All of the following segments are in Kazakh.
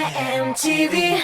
MTV.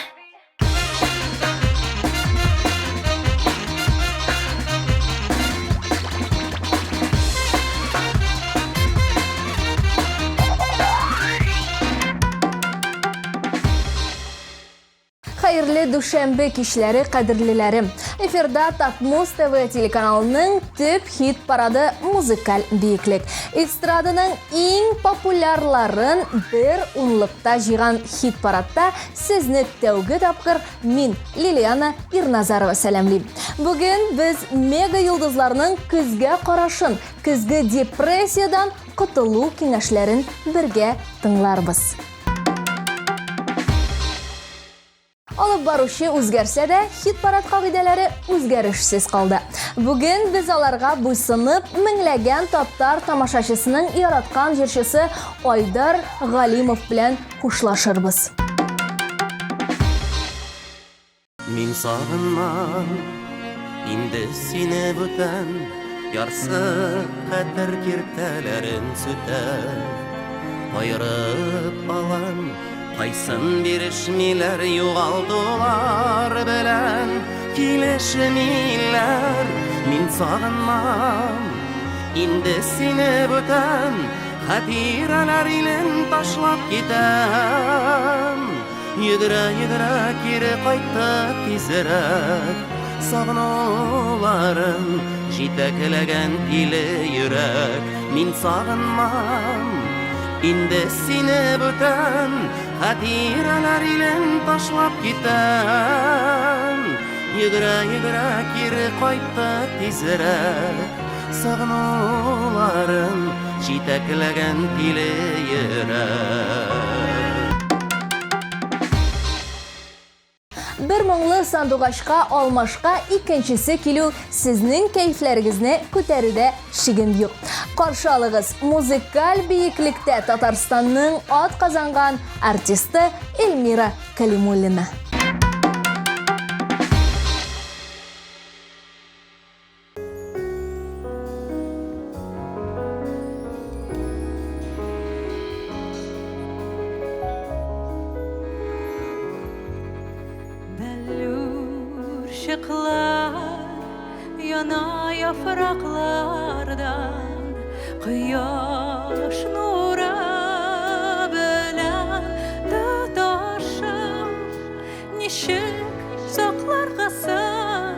Xeyirli düşənbə kişiləri, qədirlilərim. Efirdə Tatmos TV telekanalının tüp hit paradı Muzikal Biyiklik. Estradının eng populyarların bir unluqda жиған hit paradda sizni tövgü tapqır min Liliana Irnazarova sələmliyim. Bugün biz mega yıldızlarının күзгә qarашын, күзгі depressiyadan qutulu kengəşlərin birgə тыңларбыз. Olub barışı үзгәрсә дә, hit-parad qagidələri үзгəрешсез qaldı. Bugün biz alarga buysınıb, minləgən taptar tamaşaçısının yaratqan җырчысы Айдар Галимов белән хушлашырбыз. Мин сагынмам инде сине бүтән, ярсы хәтер киртәләрен сүтәр. Айырып алам Кайсын бирешмиләр югалдылар белән килешмиләр. Мин сагынмам инде сине бүтән, хатирәләр илен ташлап китәм. Йөгерә-йөгерә кире кайтты тизрәк, сагынуларым җитәкләгән тиле йөрәк. Мин сагынмам инде сине бүтән, хатирәләр илен ташлап китәм. Йөгерә-йөгерә кире кайтты тизрәк, сагынуларым җитәкләгән тиле йөрәк. Bir моңлы сандугачка алмашка икенчесе килү сезнең кәйфләрегезне күтәрүдә шигем юк. Каршы алыгыз Музыкаль Бiyiklikтә Татарстанның ат казанган артисты Эльмира Калимуллина. Яна яфраклардан кояш нуры белән тоташып, ничек сакларгасың,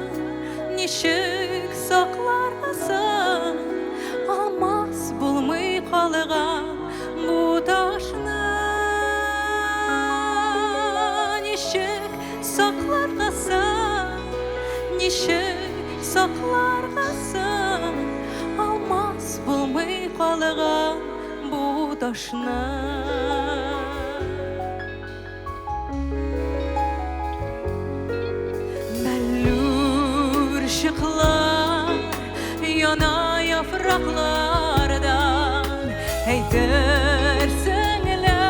ничек сакларгасың, алмас булмый калган бу ташны, ничек сакларгасың, ничек сакларгасың, алмас булмый калган бу ташны. Мәллүр шиклар яна яфраклардан, әйтерсең лә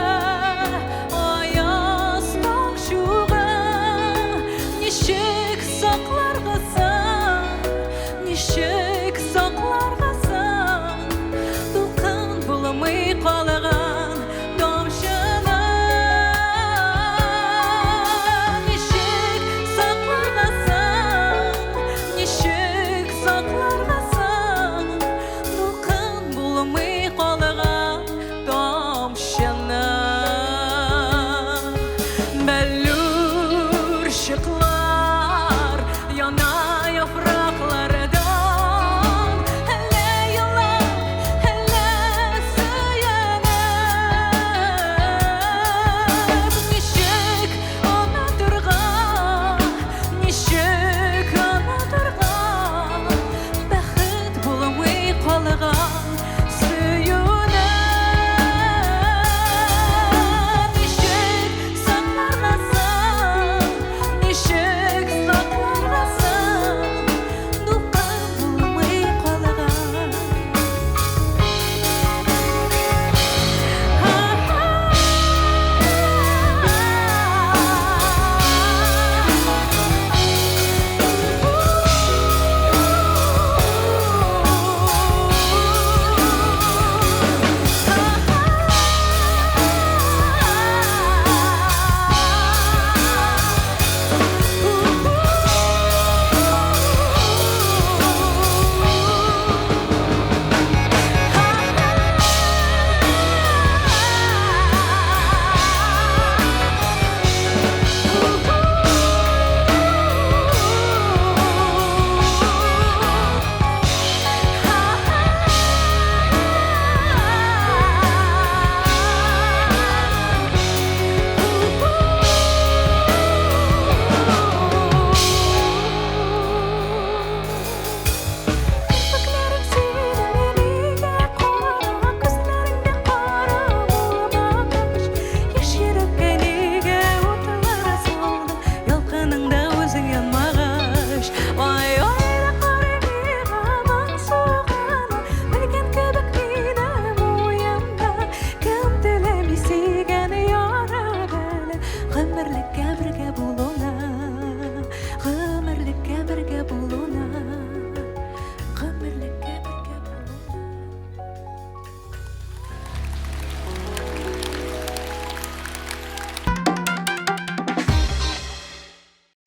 аяз таңчугы, ничек сакларгасың, ничек сакларгасың, дулкын булмый калган тамчыны, ничек сакларгасың, ничек сакларгасың, дулкын булмый калган гомерлеккә бергә булуна, гомерлеккә бергә булуна, гомерлеккә бергә булуна.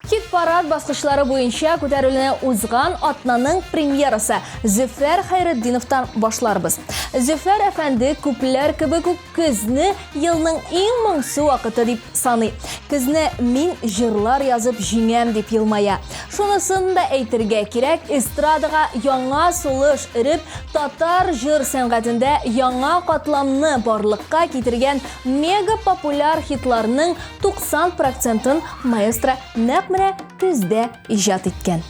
Хит-парад баскычлары буенча күтәрелүне узган атнаның премьерасы Зөфәр Хайретдиновтан башларбыз. Зөфәр әфәнде күпләр кебек үк көзне елның иң моңсу вакыты дип саный. Көзне мин җырлар язып җиңәм дип елмая. Шунысын да әйтергә кирәк, эстрадага яңа сулыш өреп, татар җыр сәнгатендә яңа катламны барлыкка китергән мега популяр хитларның 90%-ын маэстро нәкъ менә көздә иҗат иткән.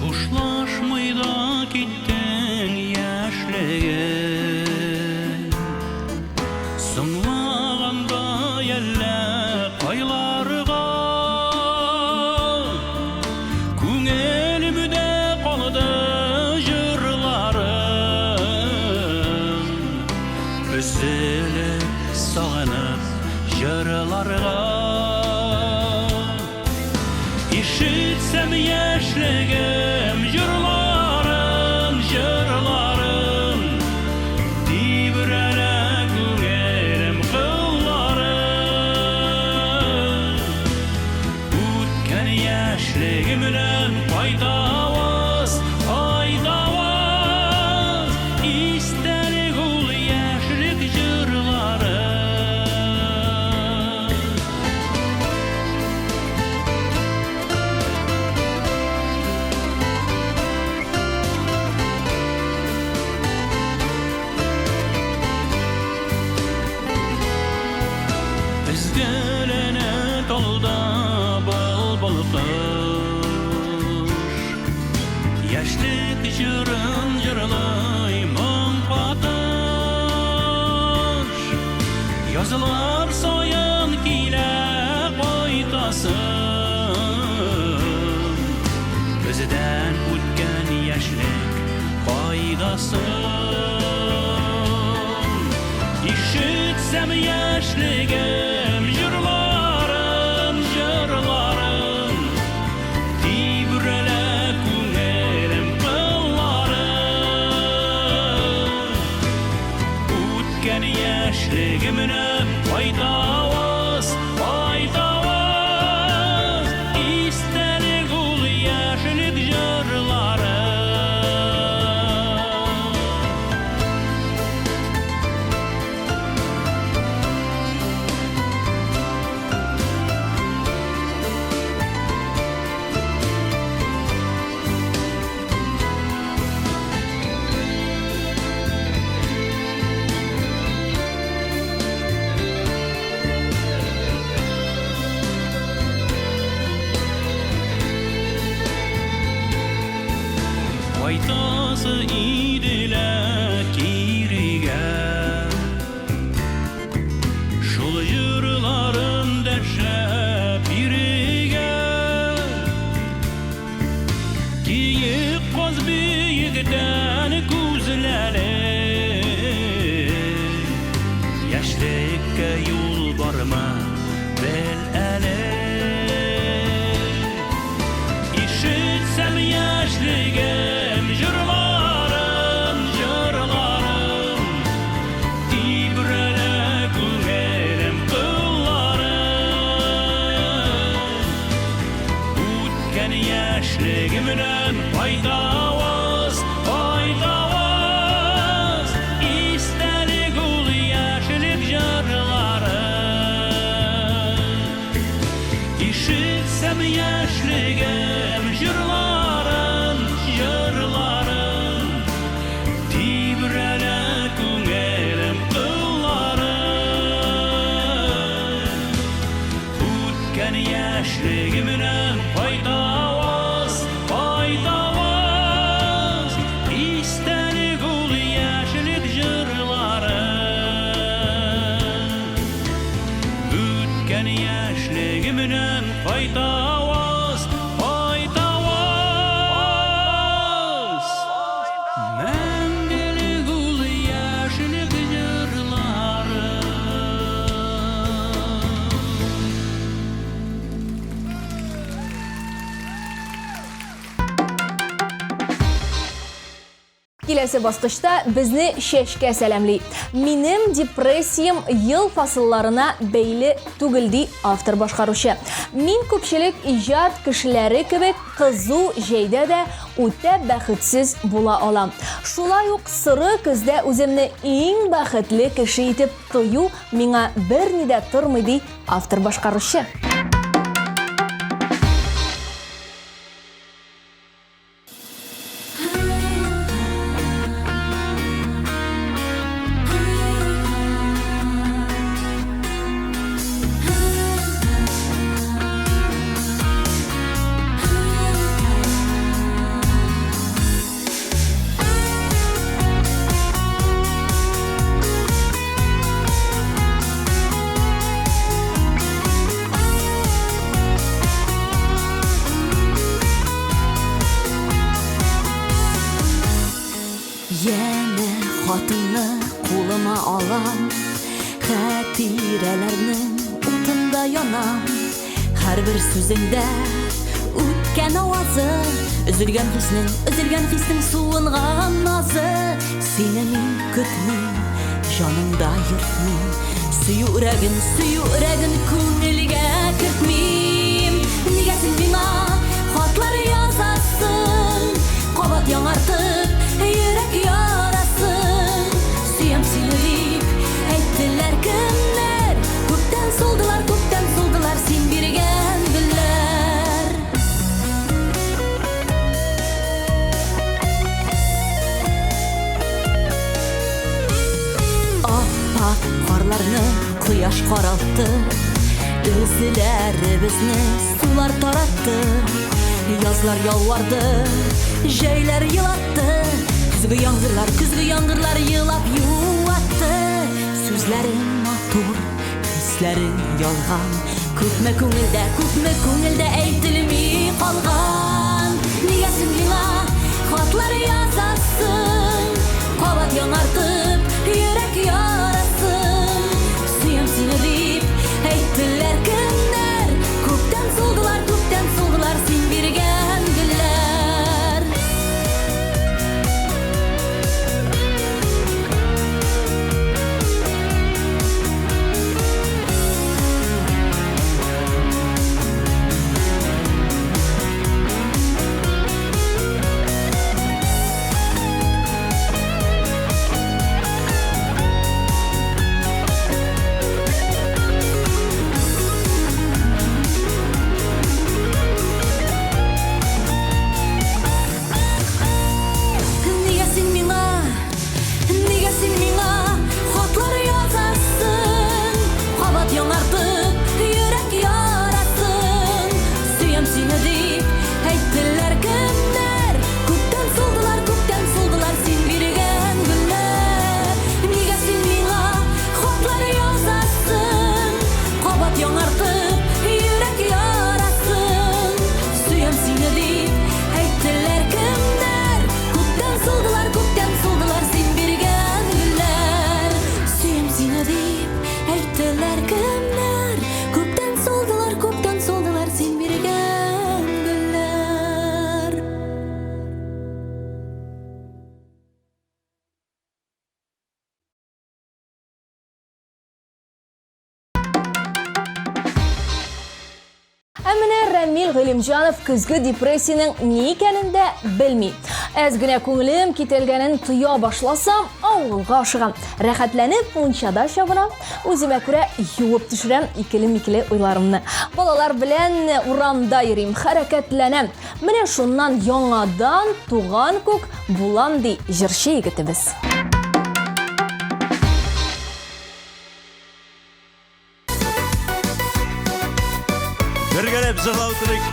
Хушлашмый да киттең яшьлегем, соңлаганда әллә кайларга, күңелемдә калды җырларым, өзелеп сагынып җырларга. Ишетсәм яшьлегем җырларым, җырларым, тибрәлә күңелем кылларым. Үткән яшьлегемнән кайтабыз, кайтабыз, истәлек ул яшьлек җырлары. Üzgülene tolda bul kış, yaşlık jırın jırlay mon patış. Yazılar soyun kile koytasın, gözden ütken yaşlık faydasın. İşitsem yaşlıgım jırlarım, jırlarım, tibrele күңелем kıllarım. Үткән яшьлегемнән кайтабыз, кайтабыз, истәлек ул яшьлек җырлары. Кайтасы иделә кирегә, шул җырларым дәшәп ирегә. Киек каз биектән күзләре, яшьлеккә юл барма бел әле. Ишетсәм яшьлегем jırlarım, jırlarım, tibrələ күңелем kıllarım. Үткән яшьлегемнән кайтабыз, кайтабыз, истәлек ул яшьлек җырлары. Ишетсәм яшьлегем jırlarım, jırlarım, tibrələ күңелем kıllarım. Үткән яшьлегемнән кайтабыз, кайтабыз, истәлек ул яшьлек җырлары. Үткән Үткен яшьлегімнен қайтавыз, қайтавыз. Мәңгілік ұл яшілік жырлары. Келесі басқышта бізні шешке сәлемлей. Минем депрессиям ел фасылларына бейлі түгілді автор башқарушы. Мин көпшілік ижад кішілері кебек қызу жейді де өте бәхітсіз бола алам. Шулай ук сыры күзде өзімні ең бәхітлі кіші етіп тойу миңа бір неде тұрмайды автор башқарушы. Yeni xatını қолыма алам, хатирелернең утында янам. Һәрбер сүзеңдә үткән авазы, üzülгән хиснең суынган назы. Сине мин көтмим, җанымда йөртмим, сөю үрәген күңелгә кертмим. Нигә син миңа хатлар язасың, кабат яңартып yürek yarasın. Süyem seni deyip ettiler kimler, kökten soldular sen birgen güller. Appak karlarını kıyaş karalttı, izlerimizni sular tarattı. Yazlar yalvardı, jeyler yılattı. Күзгі яңгырлар йылап юатты. Сүзләрің матур, хисләрің ялган. Күпме күңелдә әйтелми калган. Нигә син миңа хатлар язасың, кабат яңартып йөрәк ярасын. Сөям сине дип әйттеләр кемнәр, күптән солдылар син биргән гөлләр. Әміне Рамил Ғилимжанов күзгі депрессияның не екенін білмей. Әз генә көңілім кетелгенін тұя башласам, ауылға шығам. Рәхәтләніп мұншада шабынам, өзіме күрә юып түшірем икілі-микілі ойларымны. Балалар білән урамда ерім, хәрәкәтләнем. Менә шуннан яңадан туған көк булам дей жыршы егітібіз. Біргелеп жырлау түрік.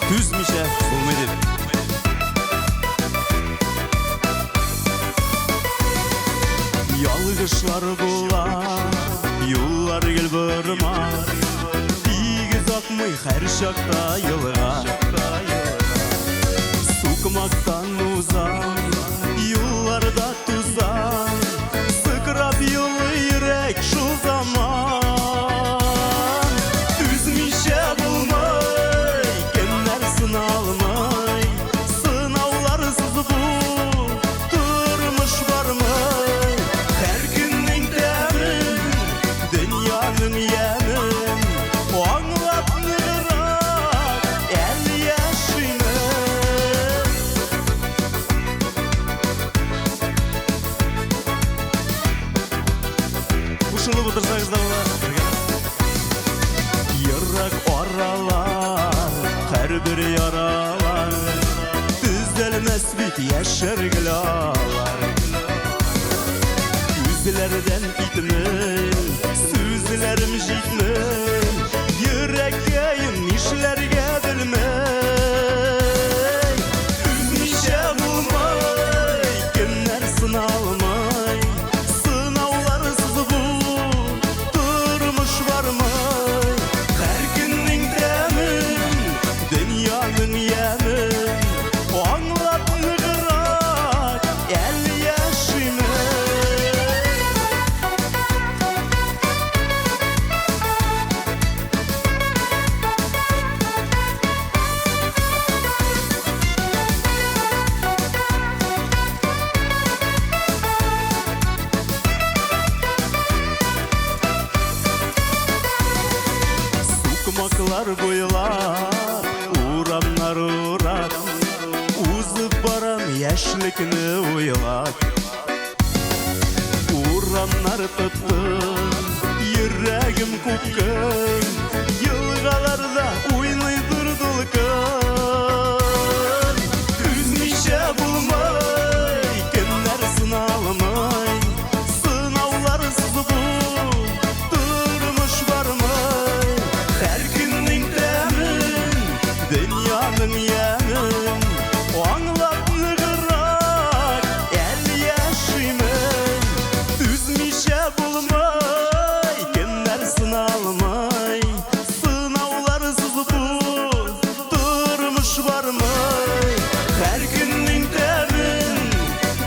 Түзмеше бұл медет. Kışlar bular, yollar gel barmar, Digiz akmay her şakta yılga. Sukmaktan uzak, yollarda tuzak, Sıkırap yolu yürek şu zaman. Üzmüşe bulmay, kenler sınalmay, Sınavlarsız bu durmuş varmay. Her günün temin, dünyanın yemin, O anlat nırak, el yaşını. Ушылып отырсаңыздар Йырrak oralar, her bir yaralar, Düzelmez bit yaşargılar. Yüzlerden gitmey, sözlerim jitmey, Yüreğim işlerge bilmey. Üzmüşe bulmay, günler sınalmay, Sınavlarsız bu durmuş varmay. Her günün demin, dünyanın yemin, O anlat nıgırak, el yaşını. Sukmaklar boylar, uğramlar uğrap, Uzıp baran yaşlıkını uylap. Uğramlar tuttu, yüreğim kupkın, Yılgalarda oynay durdulkın. Üzmüşe bulmay, günler sınalmay, Sınavlarsız bu durmuş varmay. Her günün temin, dünyanın yemin, O anlat nıgırak, el yaşımın. Üzmüşe bulmay, günler sınalmay, Sınavlarsız bu durmuş varmay. Her günün temin,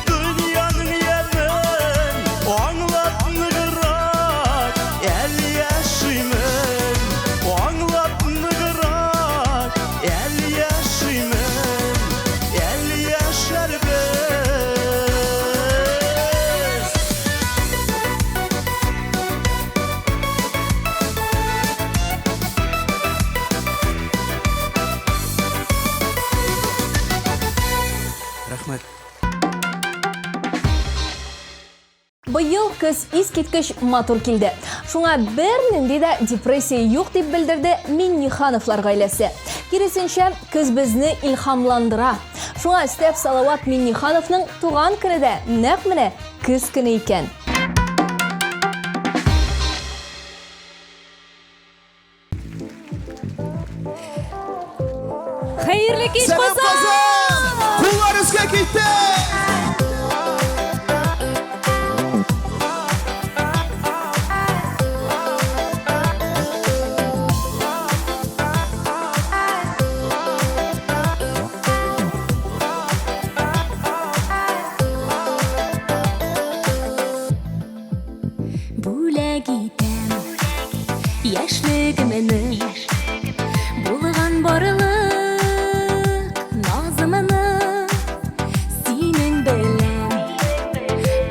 dünyanın yemin, O anlat nıgırak, el yaşımın. O anlat nıgırak, el yaşımın, el yaşar biz. Рахмет. Быйыл көз искиткеч матур килде. Шуңа бернинди де депрессия юк дип белдерде Миннихановлар гаиләсе. Киресенчә, көз безне илһамландыра. Шуңа Степ Салават Миннихановның туган көне дә нәкъ менә көз көне икән. Хәерле кич, Sebep kazan! Kullar üske gitti! Бүләк итәм яшьлегемне, булган барлык назымны, синең белән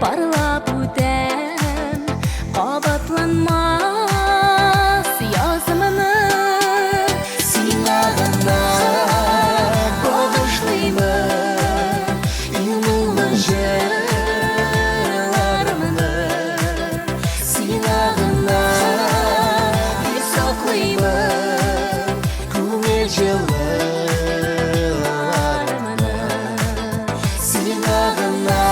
парлап үтәм, кабатланмас язымны. Сиңа гына багышлыймын юллы җырларымны. Сиңа гына бик саклыймын күңел җылыларымны. Сиңа гына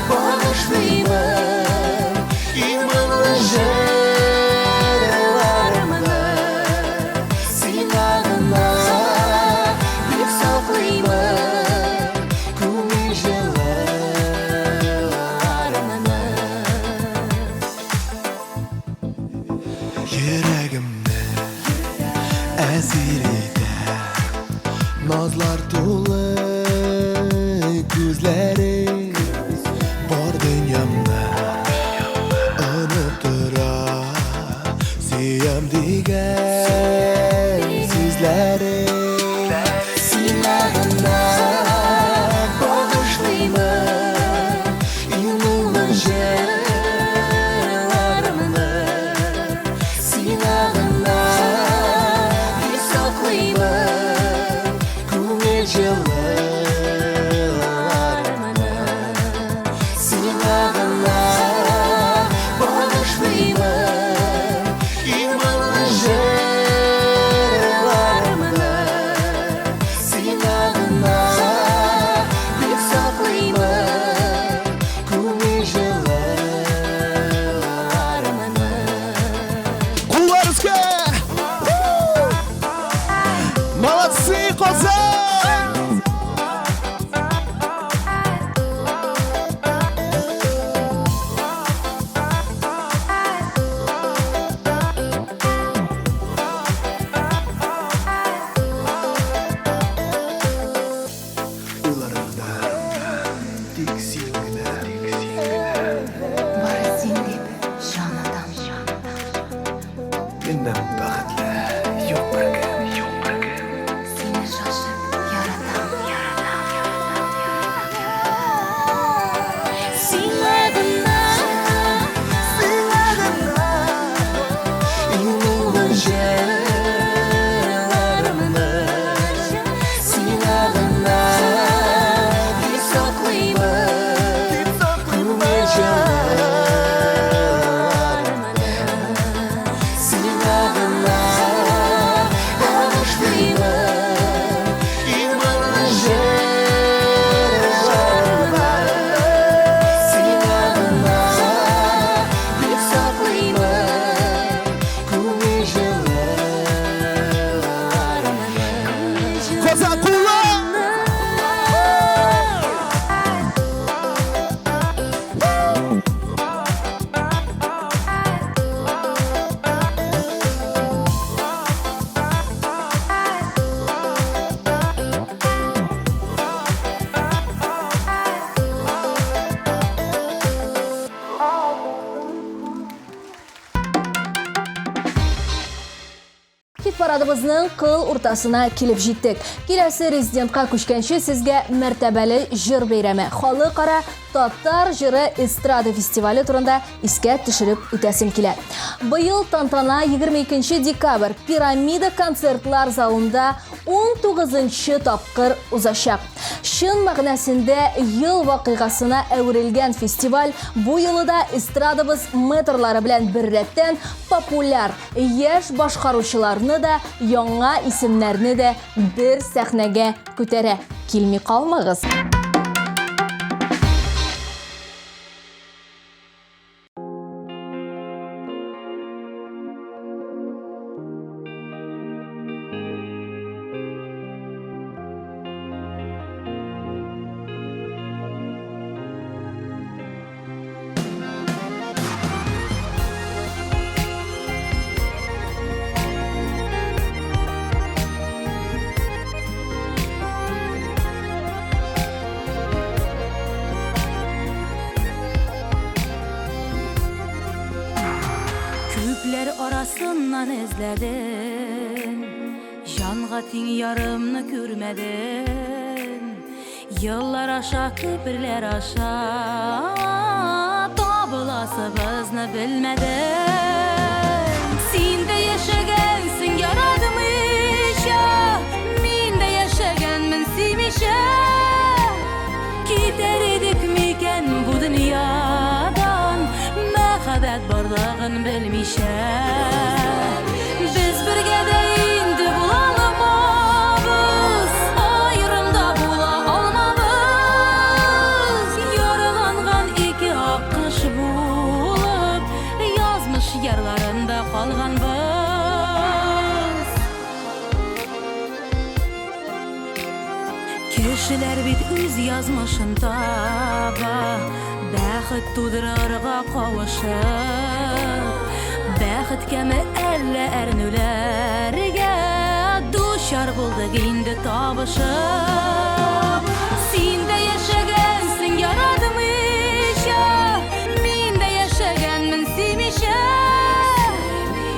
багышлыймын юллы җырларымны. Сиңа гына бик саклыймын күңел җылыларымны. парадыбызның қыл уртасына килеп җиттек. Киләсе резидентка күчкәнче сезгә мәртәбәле җыр бәйрәме, халыкара Татар җыры эстрада фестивале турында искә төшереп үтәсем килә. Быел тантана 22 декабрь Пирамида концертлар залында 19-нчы тапкыр узачак. Шын мәгънәсендә ел вакыйгасына әверелгән фестиваль бу елда эстрадабыз метрлары белән беррәттән популяр яшь башкаручыларны да, яңа исемнәрне дә бер сәхнәгә күтәрә. Килми калмагыз. Küpler arasından izledim, Janğa ting yarımını görmedim. Yıllar aşa, köpürler aşa, Tabılasıbızını bilmedim. Sen de yaşagensin yaradmış ya, Min de yaşagenmin sevmişe. Gider edik miken bu dünyadan, Məxəbət barlığın bilmişəm. Biz birgə də indi bulalımabız, Ayrımda bula almabız. Yaralanğan iki akış bulub, Yazmış yerlarında qalğanbız. Kişiler bit öz yazmışın taba, Бәхет тудырырга кавышып, Бәхет кәме әллә әрнүләргә, Душар булдык инде табышып. Син дә яшәгәнсең ярадмыйча, Мин дә яшәгәнмен сөймичә.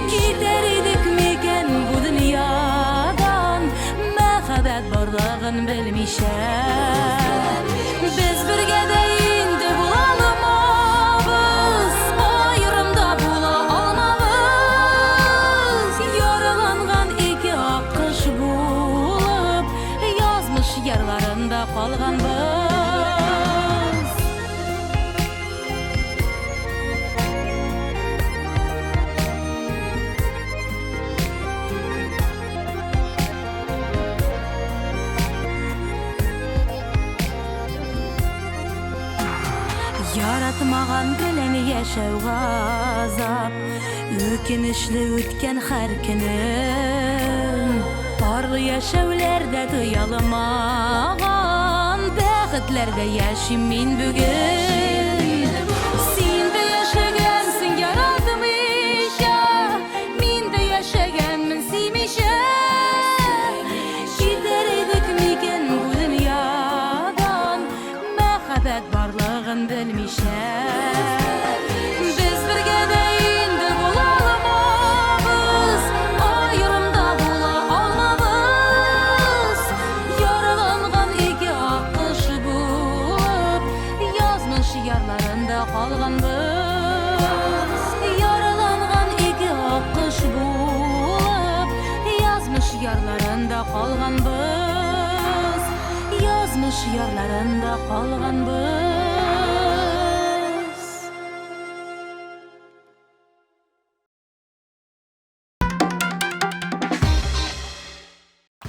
Китәр идек микән бу дөньядан, Мәхәббәт барлыгын белмичә. Без бергә дә инде буламабыз, Ayrımda bula almabız. Yaralanğan iki akış bulub, Yazmış yerlarında qalğanbız. Yaratmagan bilen yaşaw gazap, Ökünüşlü ötken her günüm. Barlı yaşawlarda duyalmagan, Bäxetlerde yaşayım min bugün. Sen de yaşagensin yaradmışa, Min de yaşagenmin sevmişe. Gider edik miken bu dünyadan, Məxəbət barlığın bilmişə. Biz birgə də indi bulalımabız, Ayrımda bula almabız. Yaralanğan iki akış bulub, Yazmış yerlarında qalğanbız. Yaralanğan iki akış bulub, Yazmış yerlarında qalğanbız. Yazmış yerlarında qalğanbız.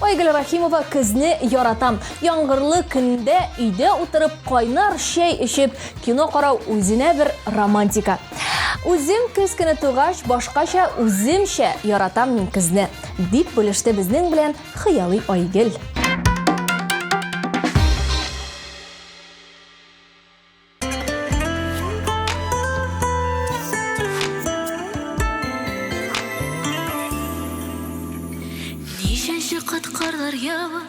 Айгөл Рахимова кызны яратам. Яңгырлы көндә өйдә утырып кайнар чәй эчеп кино карау үзенә бер романтика. Үзем көз көне тугач башкача үземчә яратам мин кызны, дип белеште безнең белән хыялый Айгөл. Нишенче кат карлар ява,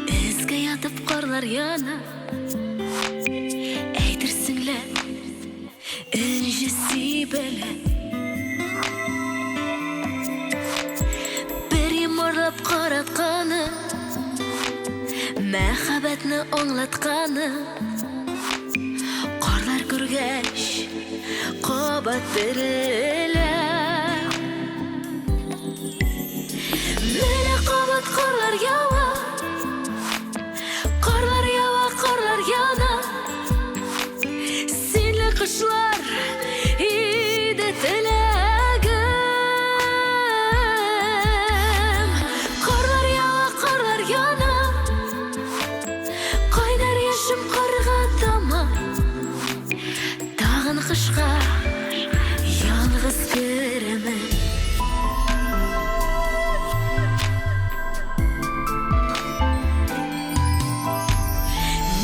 Эзгә ятып карлар яна. Әйтерсеңләр, энҗе сибелә. каратканы, мәхәббәтне аңлатканы. Карлар күргәч, кабат терелә. Менә кабат карлар ява, карлар ява, карлар яна. Синле кышлар иде теләгем. Карлар ява, карлар яна. Кайнар яшем карга тама. Тагын кышка ялгыз керемен.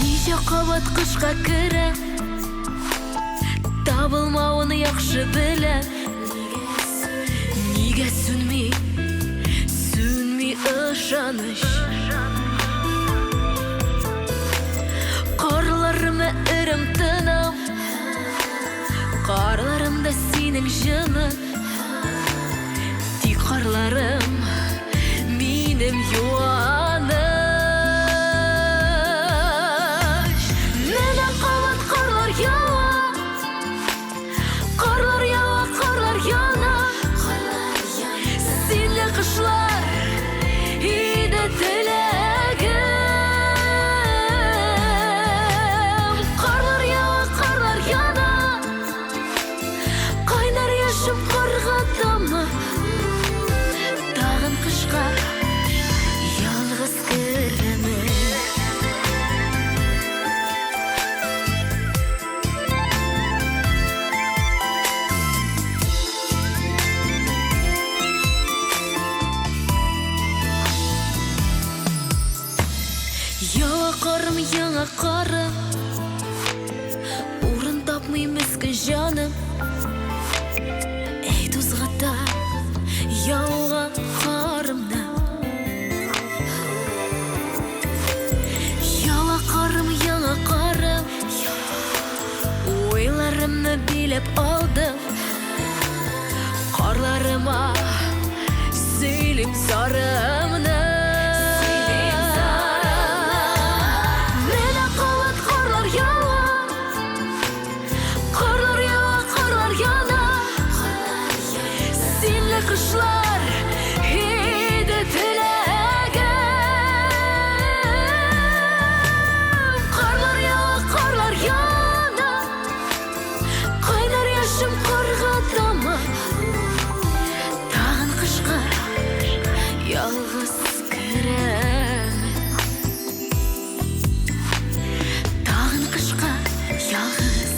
Ничә кабат кышка керә, табылмауны яхшы белә. Нигә сүнми ышаныч. Карларыма өрем тынам, карларымда синең җылың. Тик карларым минем юаныч. Менә кабат карлар ява, карлар ява, карлар яна. Синле кышлар иде теләгем. Карлар ява, карлар яна. Кайнар яшем карга тама. Тагын кышка ялгыз керемен. Ява карым, яңа карым, урын тапмый мескен җаным. Әй тузгыта яуган карымны. Ява карым, яңа карым, уйларымны билеп алдым. Карларыма сөйлим зарымны. Менә кабат карлар ява, карлар ява, карлар яна. Синле кышлар иде теләгем. Карлар ява, карлар яна. Кайнар яшем карга тама. Тагын кышка ялгыз керемен. Тагын кышка ялгыз.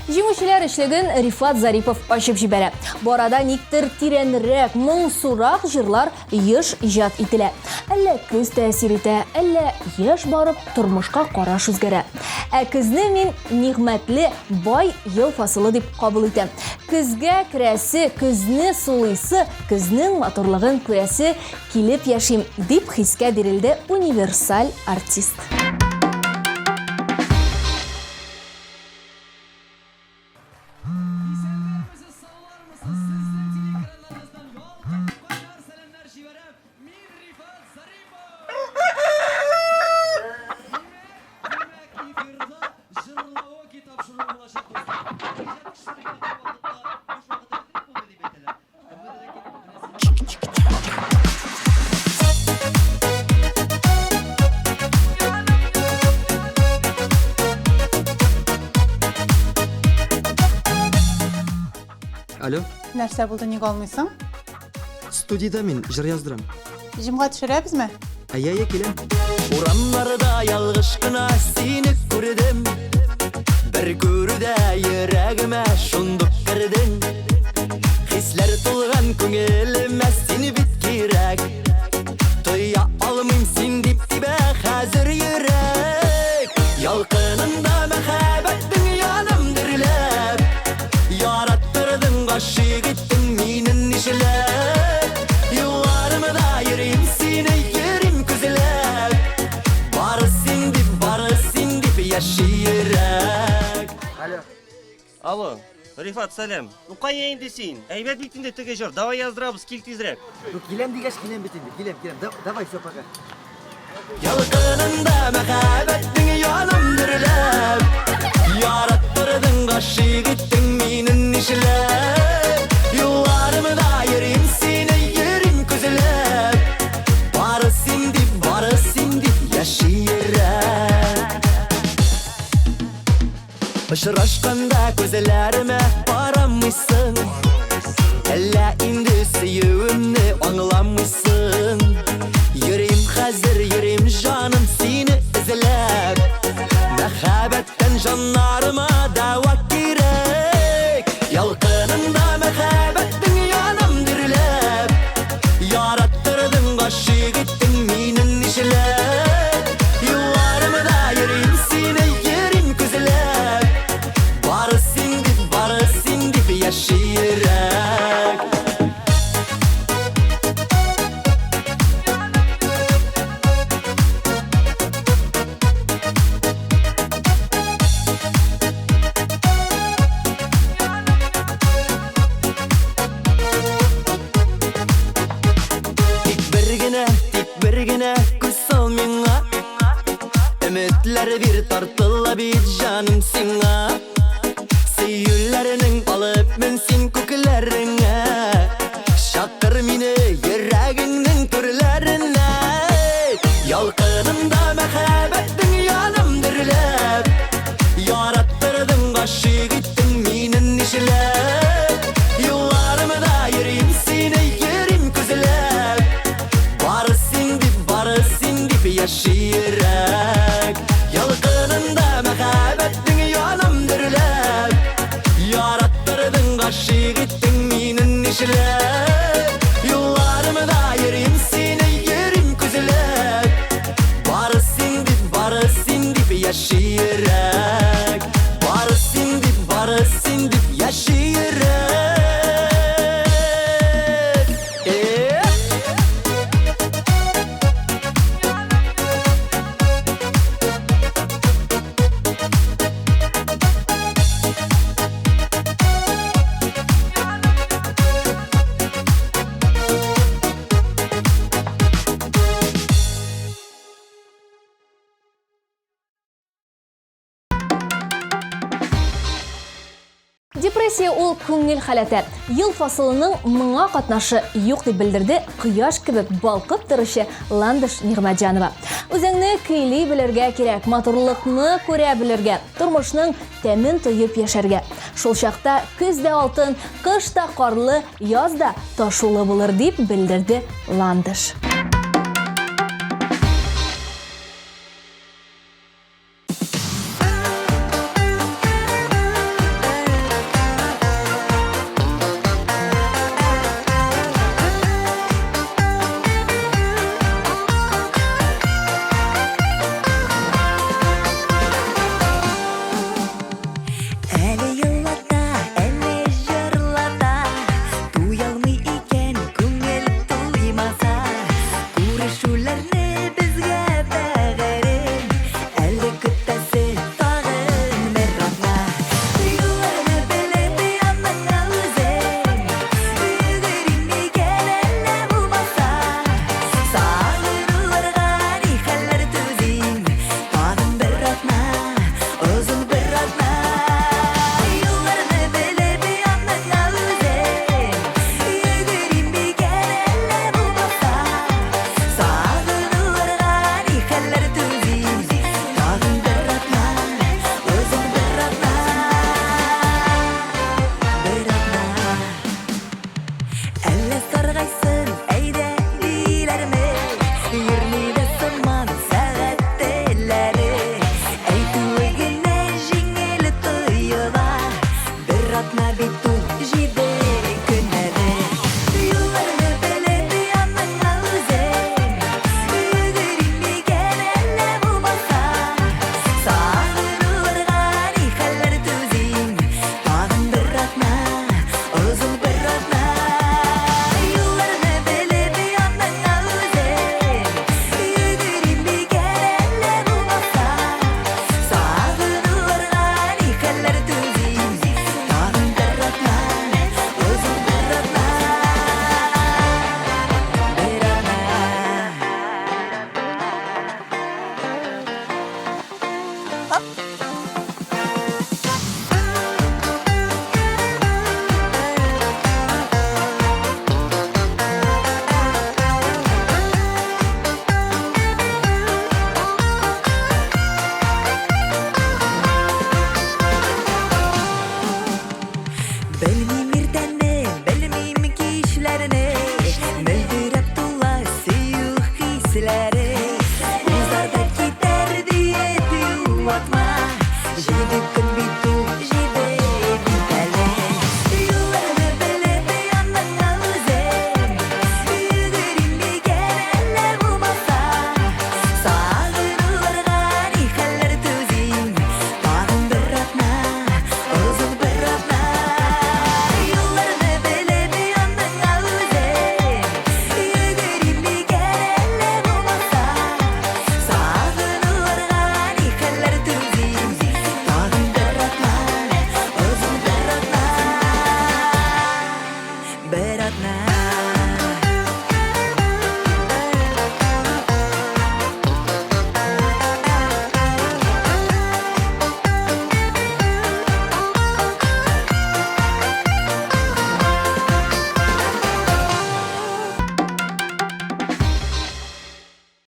Җиңүчеләр эшлеген Рифат Зарипов ачып җибәрә. Бу арада никтер тирәнрәк, моңсурак җырлар еш иҗат ителә. Әллә көз тәэсир итә, әллә яшь барып тормышка караш үзгәрә. Ә көзне мин нигъмәтле, бай ел фасылы дип кабул итәм. Көзгә керәсе, көзне сулыйсы, көзнең матурлыгын күрәсе килеп яшим дип хискә бирелде универсаль артист. Алло, Нәрсә булды, ник алмыйсың? студияда мен жыр яздырам. Җимга төшерәбезме? Әйе, келем. Урамнарда ялгыш кына сине күрдем. Бер күрүдә йөрәгемә шундук кердең. Хисләр тулган күңелемә сине бит кирәк. Тоя алмыйм син дип тибә хәзер йөрәк. Ялкынында мәхәббәтең яным дөрләп. Яраттырдың гашыйк Алло, Рифат, сәлем. Ну қай енді сен? Әйбәт битінде тіге жүр, давай яздырабыз, кел тезірек. Келем дегеш, келем бітінде, келем. Давай, все, пока. Ялқынында мәхәббәттің яным дүрләп, яраттырдың ғашық еттің менің ішілеп, юлларымда ерім сені ерім күзілеп, бары сен деп яширәк. Ұшырашқанда көзілеріме барамайсың, әлі инді сүйеуімні аңыламайсың. Йөрим хәзер, йөрим жаным сені ізілеп, мәхәббәттен жаннарыма дауа керек. Ялқынында мәхәббәттің янам дүрләп, яраттырдың ғашық еттің менің ішілеп, юлларымда йөрим сені ерім күзілеп, бары сен деп яширәк. Тик бір генә күз сал миңа, үмітлер бір тартыла бит жаным сиңа. Сөюләрнең алып мен син күкләреңә, шақыр мине йөрәгеңнең түрләренә. Ялқынында мәхәббәттің янам дүрләп, яраттырдың ғашық еттің менің ішілеп, юлларымда йөрим сені ерім күзілеп, бары сен деп яширәк. Ялқынында мәхәббәттің янам дүрләп, яраттырдың ғашық еттің менің ішілеп, юлларымда йөрим сені ерім күзілеп, бары сен деп яширәк. Бары сен деп яширәк. Депрессия ул күңел халәте. Ел фасылының мыңа катнашы юк дип белдерде кояш кебек балкып торучы Ландыш Нигъмәтҗанова. Үзеңне көйли белергә кирәк, матурлыкны күрә белергә, тормышның тәмен тоеп яшәргә. Шул чакта көз дә алтын, кыш та карлы, яз да ташулы булыр дип белдерде Ландыш. Sizleriz Uzlarda gider diyeti uvatma Jidi kın bitu jide bitale Yıllarını beledi yanına özem Yügürüm bir gelenler bulmasa Sağırlardan ihaller tüzim Bağın bir atna, uzun bir atna Yıllarını beledi yanına özem Yügürüm bir gelenler bulmasa Sağırlardan ihaller tüzim Bağın bir atna, uzun bir atna Bir atna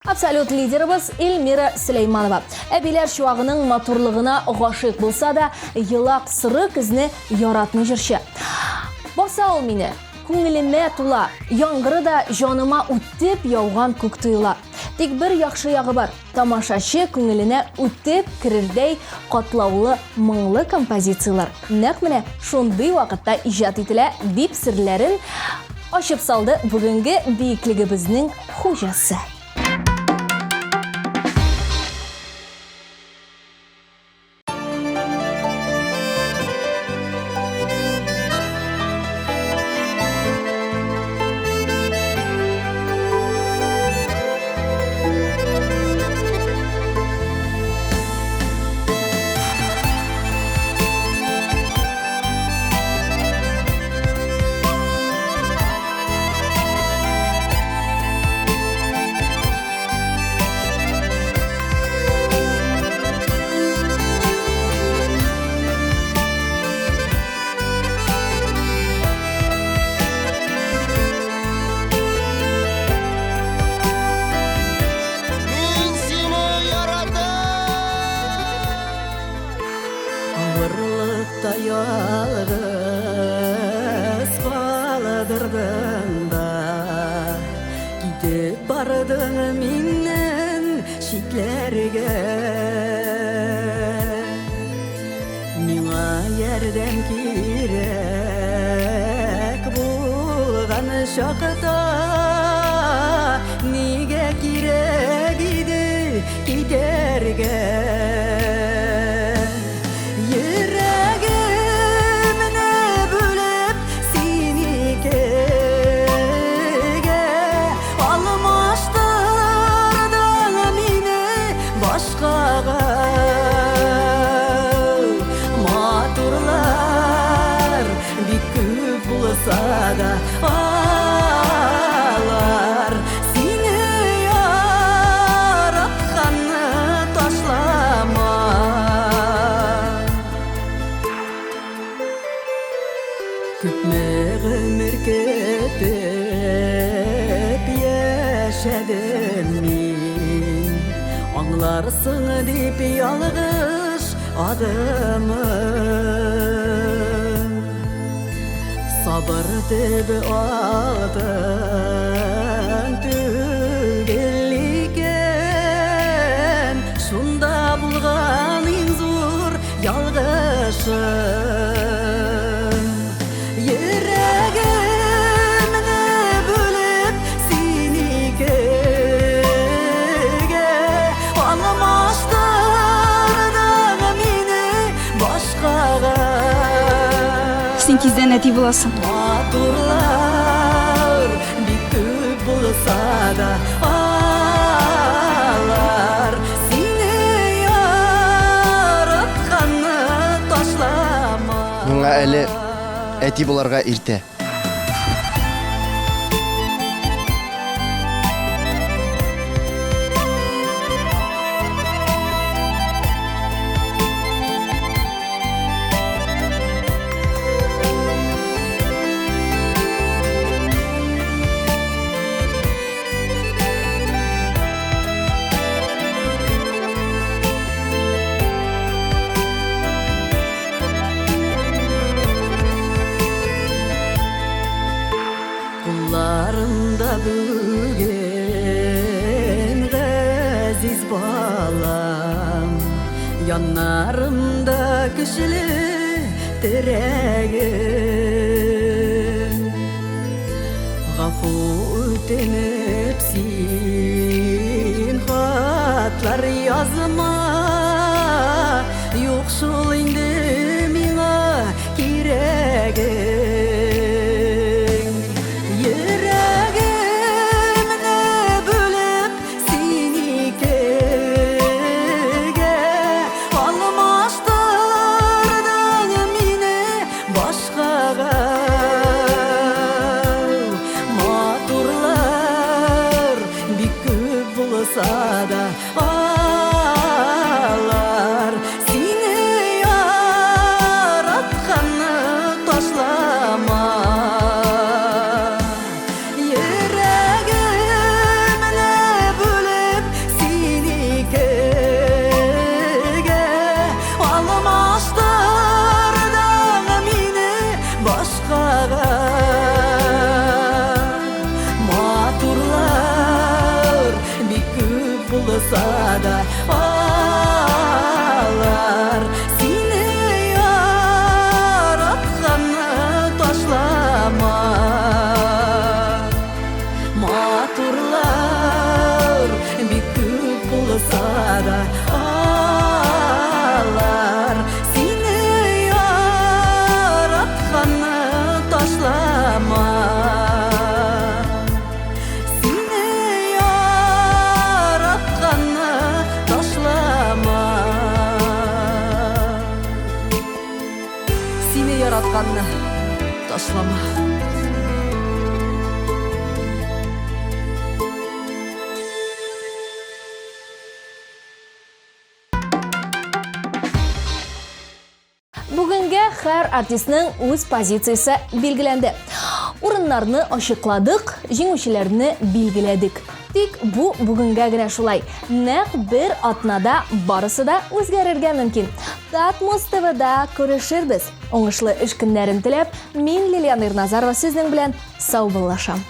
Абсолют лидерimiz Эльмира Сулейманова. Әбиләр шуагының матурлыгына гашык булса да, елак сыры кызны яратмый җырчы. Баса ул мине, күңелемә тула, яңгыры да җаныма үтеп яуган күк тоела. Тик бер яхшы ягы бар, тамашачы күңеленә үтеп керердәй катлаулы, моңлы композициялар. Нәкъ менә шундый вакытта иҗат ителә дип серләрен ачып салды бүгенге биеклегебезнең хуҗасы. Min seni Ağırlıkta yalnız kaladırdın da Gidip bardın minnen şiklerge Mina yerden kirek bulgan şakta Nige kirek idi giderge Yüreğimne bölüp seni kege Almıştırdan mine başkaga Maturlar bir küp bulsa da ağlar Seni yaratkanı taşlama Küpme ömür ketip yaşadım min Anlarsın deyip yalgış adımı Sabır deyip aldın tügelliken Şunda bulgan inzur yalgışın Yüreğimne bölüp seni kege Almıştırdan meni başkaga Sen kizden eti bulasın Maturlar bir küp bulsa da ağlar Seni yaratkanı taşlama Миңа әле әти буларга иртә. жанарымда кішілі тірегім ғафу өтініп сен хатлар yazма yok шул инде миңа кирәгем йөрәгемне бөлеп син икегә алмаштырдың мине башкага матурлар бик күп булса да алар сине яратканны ташлама йөрәгемне бөлеп син икегә алмаштырдың мине башкага матурлар бик күп булса да алар сине яратканны ташлама матурлар бик күп булса да алар сине яратканны ташлама сине яратканны ташлама сине яратканны ташлама Бүгінге һәр артистның үз позициясы белгіленді. Урыннарны ачыкладык, җиңүчеләрне билгеләдек. Тик бу бүгенгә генә шулай. Нәкъ бер атнада барысы да үзгәрергә мөмкин. Татмус ТВ-да күрешербез. Уңышлы эш көннәрен теләп, мин Лилиана Ирназарова сезнең белән сау булышам.